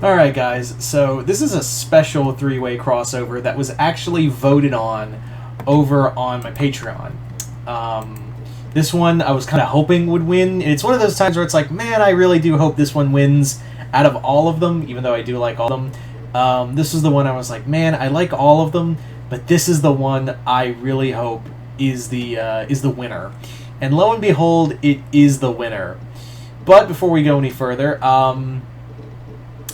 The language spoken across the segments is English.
Alright guys, so this is a special three-way crossover that was actually voted on over on my Patreon. This one I was kind of hoping would win. It's one of those times where it's like, man, I really do hope this one wins out of all of them, even though I do like all of them. This was the one I was like, man, I like all of them, but this is the one I really hope is the winner. And lo and behold, it is the winner. But before we go any further,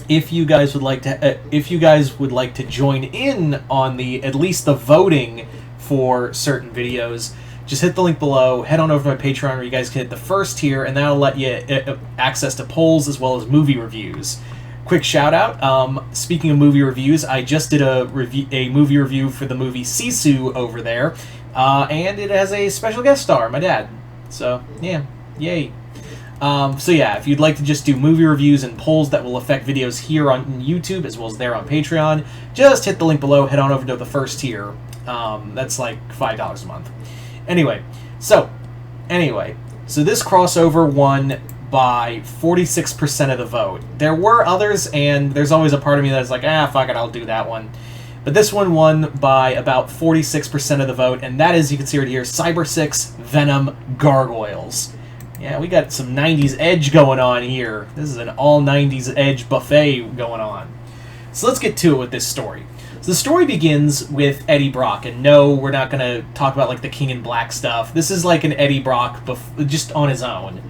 if you guys would like to join in on at least the voting for certain videos, just hit the link below, head on over to my Patreon where you guys can hit the first tier, and that'll let you access to polls as well as movie reviews. Quick shout out, speaking of movie reviews, I just did a movie review for the movie Sisu over there, and it has a special guest star, my dad. So, yeah, yay. So yeah, if you'd like to just do movie reviews and polls that will affect videos here on YouTube as well as there on Patreon, just hit the link below, head on over to the first tier. That's like $5 a month. Anyway, so this crossover won by 46% of the vote. There were others, and there's always a part of me that's like, fuck it, I'll do that one. But this one won by about 46% of the vote, and that is, you can see right here, Cybersix, Venom, Gargoyles. Yeah, we got some 90s edge going on here. This is an all 90s edge buffet going on. So let's get to it with this story. So the story begins with Eddie Brock, and no, we're not going to talk about like the King in Black stuff. This is like an Eddie Brock just on his own.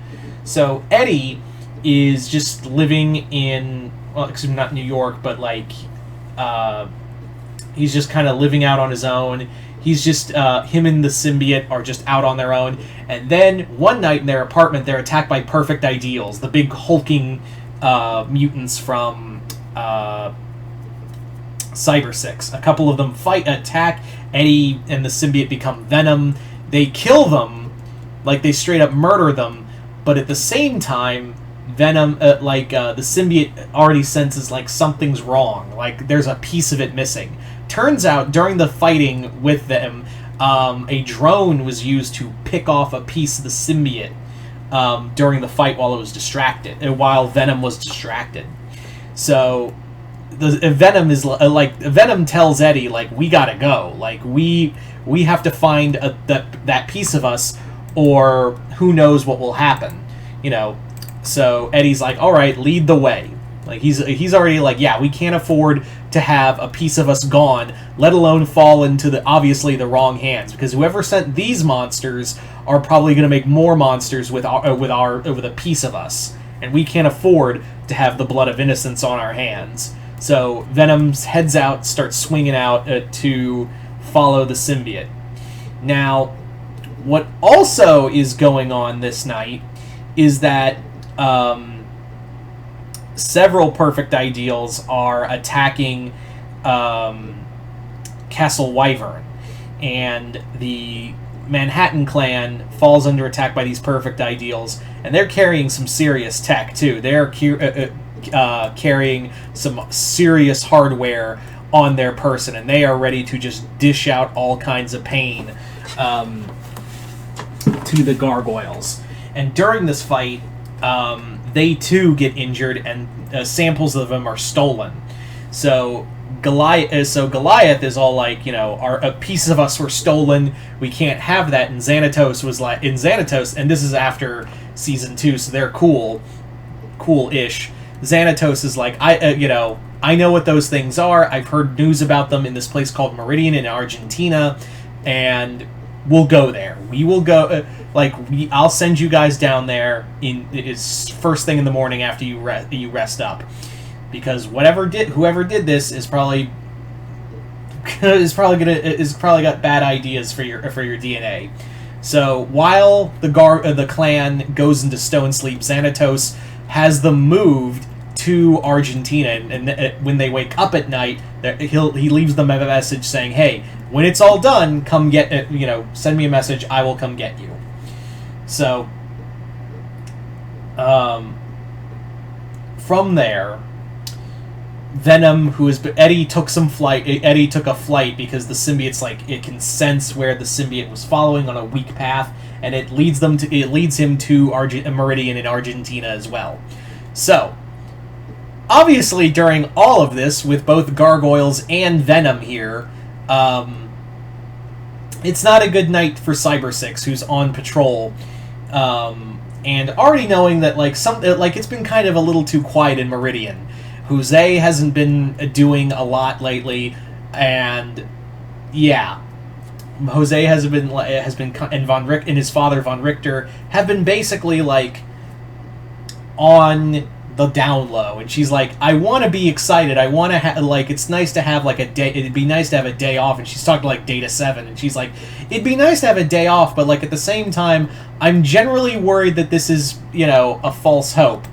So Eddie is just living in, well, excuse me, not New York, but like, he's just kind of living out on his own. He's just, him and the symbiote are just out on their own. And then, one night in their apartment, they're attacked by Perfect Ideals, the big hulking mutants from Cybersix. A couple of them attack. Eddie and the symbiote become Venom. They kill them, like they straight up murder them. But at the same time, Venom, the symbiote already senses like something's wrong. Like there's a piece of it missing. Turns out, during the fighting with them, a drone was used to pick off a piece of the symbiote during the fight while Venom was distracted. So Venom tells Eddie, like, we gotta go. Like we have to find that piece of us, or who knows what will happen. You know. So Eddie's like, all right, lead the way. Like he's already like, yeah, we can't afford to have a piece of us gone, let alone fall into obviously the wrong hands, because whoever sent these monsters are probably going to make more monsters with a piece of us, and we can't afford to have the blood of innocence on our hands. So Venom heads out, starts swinging out to follow the symbiote. Now, what also is going on this night is that several Perfect Ideals are attacking Castle Wyvern, and the Manhattan Clan falls under attack by these Perfect Ideals, and they're carrying some serious tech too. They're carrying some serious hardware on their person, and they are ready to just dish out all kinds of pain to the Gargoyles. And during this fight, they too get injured, and samples of them are stolen. So Goliath is all like, you know, a piece of us were stolen. We can't have that. And Xanatos was like, and this is after season 2, so they're cool-ish. Xanatos is like, I know what those things are. I've heard news about them in this place called Meridian in Argentina, and we'll go there. We will go. I'll send you guys down there. It's first thing in the morning after you rest up, because whoever did this is probably got bad ideas for your DNA. So while the clan goes into stone sleep, Xanatos has them moved to Argentina, and when they wake up at night, he leaves them a message saying, "Hey, when it's all done, come get it. Send me a message. I will come get you." So, from there, Venom, Eddie took a flight because the symbiote's like, it can sense where the symbiote was following on a weak path, and it leads him to Meridian in Argentina as well. So, obviously, during all of this, with both Gargoyles and Venom here, it's not a good night for Cybersix, who's on patrol, and already knowing that it's been kind of a little too quiet in Meridian. Jose hasn't been doing a lot lately, and yeah, Jose has been and his father Von Richter have been basically on the down low, and she's like, I want to be excited. I want to it's nice to have a day. It'd be nice to have a day off. And she's talking to Data 7, and she's like, it'd be nice to have a day off, but at the same time, I'm generally worried that this is a false hope.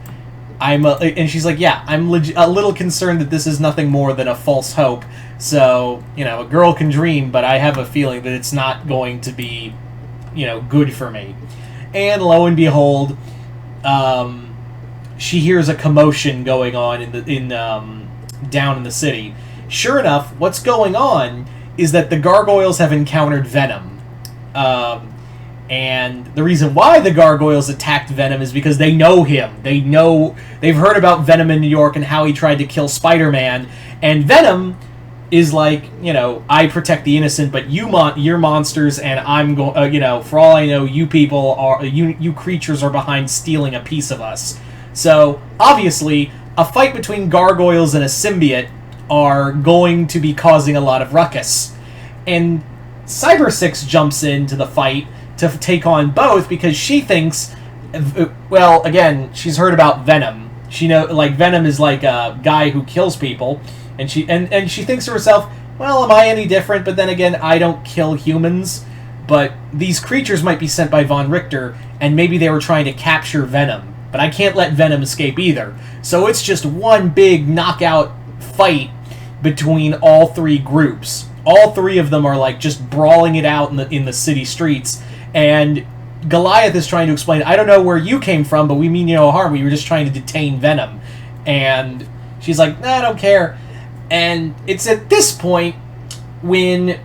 And she's like, yeah, I'm a little concerned that this is nothing more than a false hope. So a girl can dream, but I have a feeling that it's not going to be good for me. And lo and behold, she hears a commotion going on down in the city. Sure enough, what's going on is that the Gargoyles have encountered Venom. And the reason why the Gargoyles attacked Venom is because they know him. They've heard about Venom in New York and how he tried to kill Spider-Man. And Venom is I protect the innocent, but you're monsters, and I'm going. For all I know, you people are you creatures are behind stealing a piece of us. So, obviously, a fight between Gargoyles and a symbiote are going to be causing a lot of ruckus. And Cybersix jumps into the fight to take on both because she thinks, well, again, she's heard about Venom. She Venom is a guy who kills people, and she thinks to herself, well, am I any different? But then again, I don't kill humans. But these creatures might be sent by Von Richter, and maybe they were trying to capture Venom. But I can't let Venom escape either. So it's just one big knockout fight between all three groups. All three of them are just brawling it out in the city streets. And Goliath is trying to explain, I don't know where you came from, but we mean you no harm. We were just trying to detain Venom. And she's like, nah, I don't care. And it's at this point when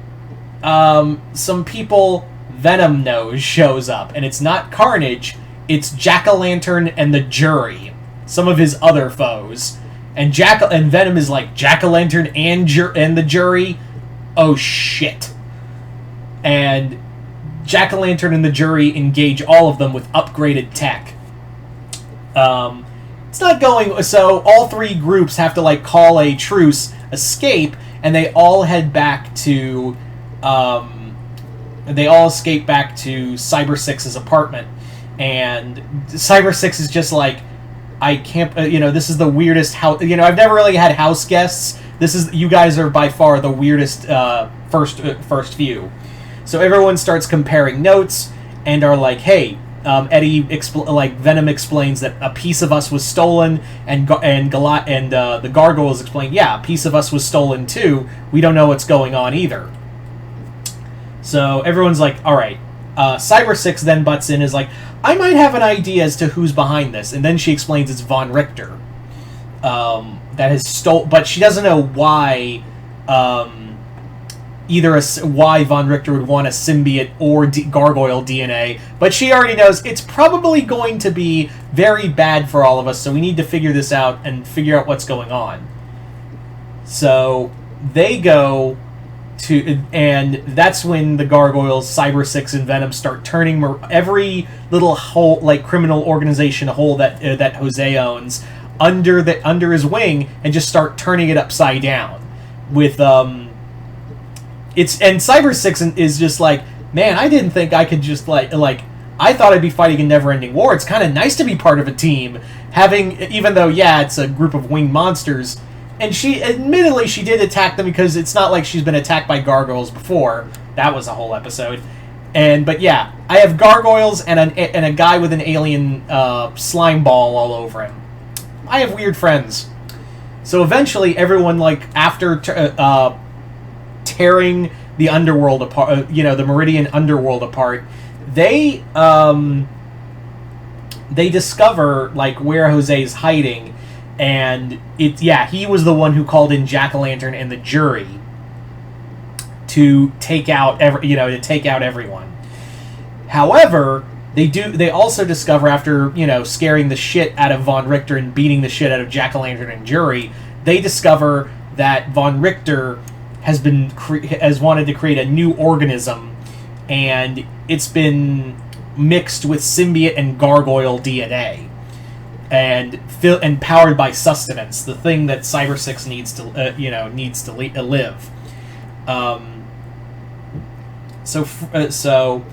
some people Venom knows shows up. And it's not Carnage. It's Jack-o'-lantern and the Jury, some of his other foes. And Venom is like, Jack-o'-lantern and the Jury? Oh, shit. And Jack-o'-lantern and the Jury engage all of them with upgraded tech. It's not going... So all three groups have to, call a truce, escape, and they all head back to... they all escape back to Cybersix's apartment. And Cybersix is just I can't, this is the weirdest house, I've never really had house guests. You guys are by far the weirdest first few. So everyone starts comparing notes and are like, hey, Venom explains that a piece of us was stolen, and the Gargoyles explain, yeah, a piece of us was stolen too. We don't know what's going on either. So everyone's like, all right. Cybersix then butts in, is like, I might have an idea as to who's behind this, and then she explains it's Von Richter. That has but she doesn't know why. Why Von Richter would want a symbiote or gargoyle DNA, but she already knows it's probably going to be very bad for all of us, so we need to figure this out and figure out what's going on. So they go and that's when the Gargoyles, Cybersix, and Venom start turning every little hole, criminal organization hole that Jose owns under his wing, and just start turning it upside down. With and Cybersix is just like, man, I didn't think I could just I thought I'd be fighting a never-ending war. It's kind of nice to be part of a team, even though it's a group of winged monsters. And she, admittedly, she did attack them because it's not like she's been attacked by gargoyles before. That was a whole episode. But yeah, I have gargoyles and a guy with an alien slime ball all over him. I have weird friends. So eventually, everyone, after tearing the underworld apart, the Meridian underworld apart, they discover, where Jose's hiding. And he was the one who called in Jack-o'-lantern and the Jury to take out everyone. However, They also discover, after, you know, scaring the shit out of Von Richter and beating the shit out of Jack-o'-lantern and Jury, they discover that Von Richter has wanted to create a new organism, and it's been mixed with symbiote and gargoyle DNA, and powered by sustenance, the thing that Cybersix needs to live. So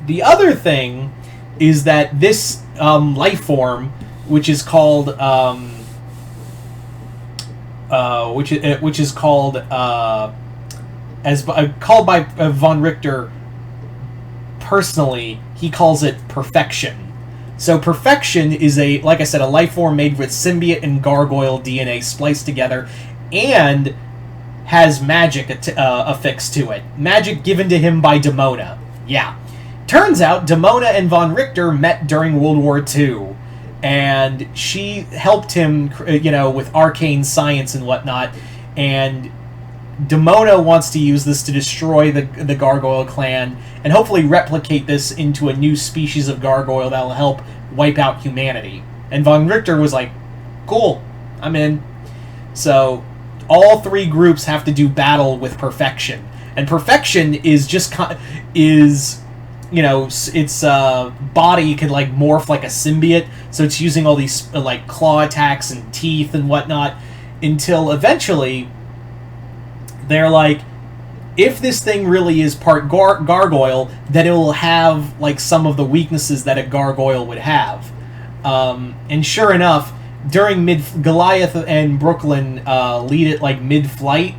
the other thing is that this life form, which is called called by Von Richter personally, he calls it Perfection. So Perfection is like I said, a life form made with symbiote and gargoyle DNA spliced together, and has magic affixed to it. Magic given to him by Demona. Yeah. Turns out Demona and Von Richter met during World War II, and she helped him, with arcane science and whatnot, and Demona wants to use this to destroy the Gargoyle clan, and hopefully replicate this into a new species of gargoyle that will help wipe out humanity. And Von Richter was like, cool, I'm in. So all three groups have to do battle with Perfection. And Perfection is its body can like morph like a symbiote, so it's using all these like claw attacks and teeth and whatnot, until eventually they're like, if this thing really is part gargoyle, then it will have like some of the weaknesses that a gargoyle would have. And sure enough, during Goliath and Brooklyn lead it like mid-flight,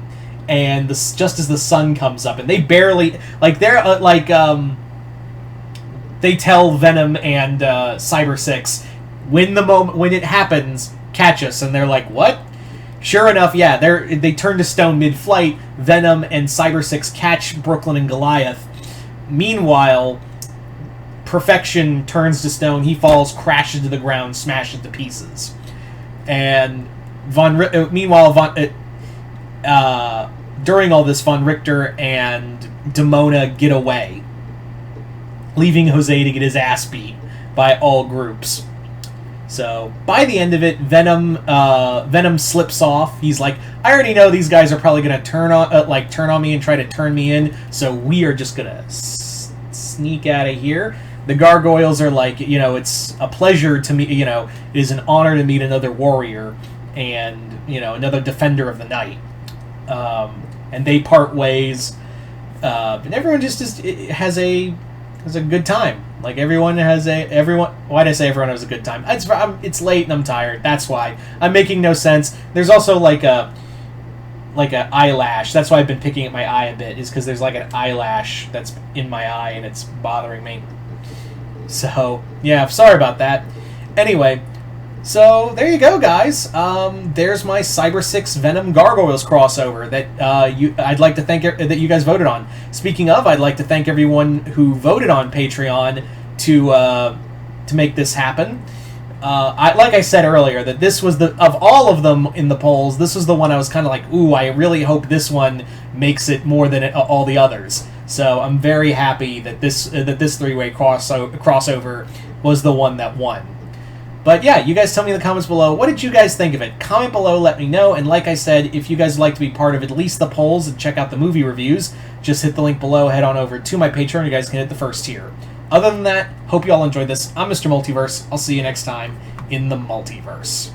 and just as the sun comes up, and they barely they tell Venom and Cybersix, when it happens, catch us, and they're like, what? Sure enough, yeah, they turn to stone mid-flight. Venom and Cybersix catch Brooklyn and Goliath. Meanwhile, Perfection turns to stone. He falls, crashes to the ground, smashes to pieces. And during all this, Von Richter and Demona get away, leaving Jose to get his ass beat by all groups. So by the end of it, Venom slips off. He's like, I already know these guys are probably gonna turn on me and try to turn me in, so we are just gonna sneak out of here. The Gargoyles are like, it's a pleasure to meet, it is an honor to meet another warrior and, another defender of the night. And they part ways, and everyone just has a good time. Like, why'd I say everyone has a good time? It's late and I'm tired. That's why. I'm making no sense. There's also like a eyelash. That's why I've been picking at my eye a bit, is because there's like an eyelash that's in my eye and it's bothering me. So, yeah, sorry about that. Anyway, so there you go, guys. There's my Cybersix Venom Gargoyles crossover that I'd like to thank that you guys voted on. Speaking of, I'd like to thank everyone who voted on Patreon to make this happen. Like I said earlier, that this was of all of them in the polls, this was the one I was kind of like, ooh, I really hope this one makes it more than all the others. So I'm very happy that this three-way crossover was the one that won. But yeah, you guys tell me in the comments below, what did you guys think of it? Comment below, let me know. And like I said, if you guys would like to be part of at least the polls and check out the movie reviews, just hit the link below, head on over to my Patreon, you guys can hit the first tier. Other than that, hope you all enjoyed this. I'm Mr. Multiverse. I'll see you next time in the multiverse.